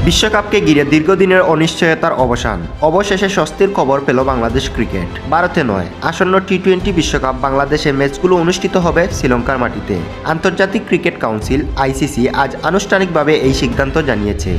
বিশ্বকাপকে ঘিরে দীর্ঘদিনের অনিশ্চয়তার অবসান, অবশেষে স্বস্তির খবর পেল বাংলাদেশ ক্রিকেট। ভারতে নয়, আসন্ন টি-20 বিশ্বকাপ বাংলাদেশের ম্যাচগুলো অনুষ্ঠিত হবে শ্রীলঙ্কার মাটিতে। আন্তর্জাতিক ক্রিকেট কাউন্সিল আইসিসি আজ আনুষ্ঠানিকভাবে এই সিদ্ধান্ত জানিয়েছে।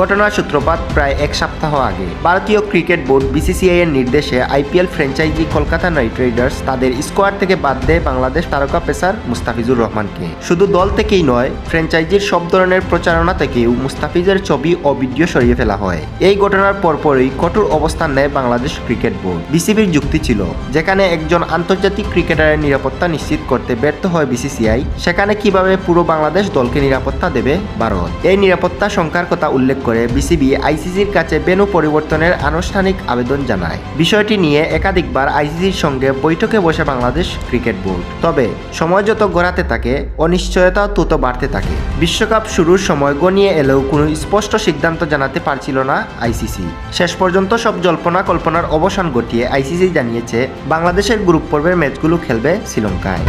ঘটনার সূত্রপাত প্রায় এক সপ্তাহ আগে। ভারতীয় ক্রিকেট বোর্ড বিসিসিআই এর নির্দেশে IPL franchise Kolkata night Riders তাদের স্কোয়াড থেকে বাদ দেয় বাংলাদেশ তারকা পেসার মুস্তাফিজুর রহমানকে। শুধু দল থেকেই নয়, ফ্র্যাঞ্চাইজির সব ধরনের প্রচারণা থেকেও মুস্তাফিজের ছবি ও ভিডিও সরিয়ে ফেলা হয়। এই ঘটনার পরপরই কঠোর অবস্থান নেয় বাংলাদেশ ক্রিকেট বোর্ড। বিসিবির যুক্তি ছিল, যেখানে একজন আন্তর্জাতিক ক্রিকেটারের নিরাপত্তা নিশ্চিত করতে ব্যর্থ হয় বিসিসিআই, সেখানে কিভাবে পুরো বাংলাদেশ দলকে নিরাপত্তা দেবে ভারত। এই নিরাপত্তা শঙ্কার কথা উল্লেখ করে বিসিবি আইসিসির কাছে ভেন্যু পরিবর্তনের আনুষ্ঠানিক আবেদন জানায়। বিষয়টি নিয়ে একাধিকবার আইসিসির সঙ্গে বৈঠকে বসে বাংলাদেশ ক্রিকেট বোর্ড। তবে সময় যত গড়াতে থাকে, অনিশ্চয়তা তত বাড়তে থাকে। বিশ্বকাপ শুরুর সময় গনিয়ে এলেও কোনো স্পষ্ট সিদ্ধান্ত জানাতে পারছিল না আইসিসি। শেষ পর্যন্ত সব জল্পনা কল্পনার অবসান ঘটিয়ে আইসিসি জানিয়েছে, বাংলাদেশের গ্রুপ পর্বের ম্যাচগুলো খেলবে শ্রীলঙ্কায়।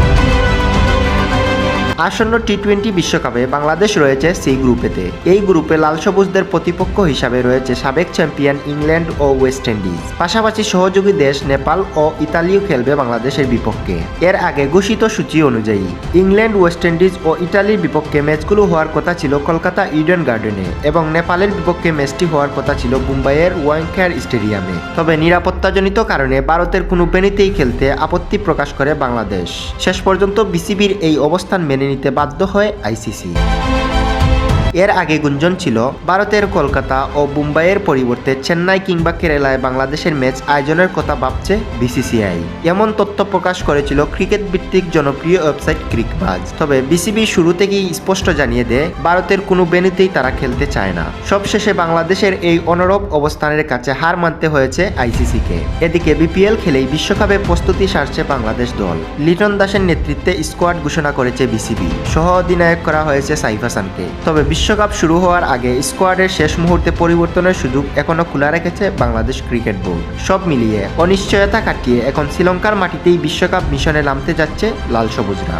আসন্ন টি-20 বিশ্বকাপে বাংলাদেশ রয়েছে সি গ্রুপেতে। এই গ্রুপে লাল সবুজদের প্রতিপক্ষ হিসাবে রয়েছে সাবেক চ্যাম্পিয়ন ইংল্যান্ড ও ওয়েস্ট ইন্ডিজ। পাশাপাশি সহযোগী দেশ নেপাল ও ইতালিও খেলবে বাংলাদেশের বিপক্ষে। এর আগে ঘোষিত সূচি অনুযায়ী ইংল্যান্ড, ওয়েস্ট ইন্ডিজ ও ইতালির বিপক্ষে ম্যাচগুলো হওয়ার কথা ছিল কলকাতা ইডেন গার্ডেনে এবং নেপালের বিপক্ষে ম্যাচটি হওয়ার কথা ছিল মুম্বাইয়ের ওয়াংখেড়ে স্টেডিয়ামে। তবে নিরাপত্তাজনিত কারণে ভারতের কোনো ভেন্যুতেই খেলতে আপত্তি প্রকাশ করে বাংলাদেশ। শেষ পর্যন্ত বিসিবির এই অবস্থান মেনে নিতে বাধ্য হয় আইসিসি। এর আগে গুঞ্জন ছিল, ভারতের কলকাতা ও মুম্বাইয়ের পরিবর্তে চেন্নাই কিংবা কেরালায় বাংলাদেশের ম্যাচ আয়োজনের কথা ভাবছে বিসিসিআই। এমন তথ্য প্রকাশ করেছিল ক্রিকেট ভিত্তিক জনপ্রিয় ওয়েবসাইট ক্রিকবাজ। তবে বিসিবি শুরু থেকেই স্পষ্ট জানিয়ে দেয়, ভারতের কোনো ভেন্যুতেই তারা খেলতে চায় না। সবশেষে বাংলাদেশের এই অনড়ব অবস্থানের কাছে হার মানতে হয়েছে আইসিসিকে। এদিকে বিপিএল খেলেই বিশ্বকাপে প্রস্তুতি সারছে বাংলাদেশ দল। লিটন দাসের নেতৃত্বে স্কোয়াড ঘোষণা করেছে বিসিবি। সহ অধিনায়ক করা হয়েছে সাইফ হাসানকে। তবে বিশ্বকাপ শুরু হওয়ার আগে স্কোয়াডের শেষ মুহূর্তে পরিবর্তনের সুযোগ এখনো খোলা রেখেছে বাংলাদেশ ক্রিকেট বোর্ড। সব মিলিয়ে অনিশ্চয়তা কাটিয়ে এখন শ্রীলঙ্কার মাটিতেই বিশ্বকাপ মিশনে নামতে যাচ্ছে লাল সবুজরা।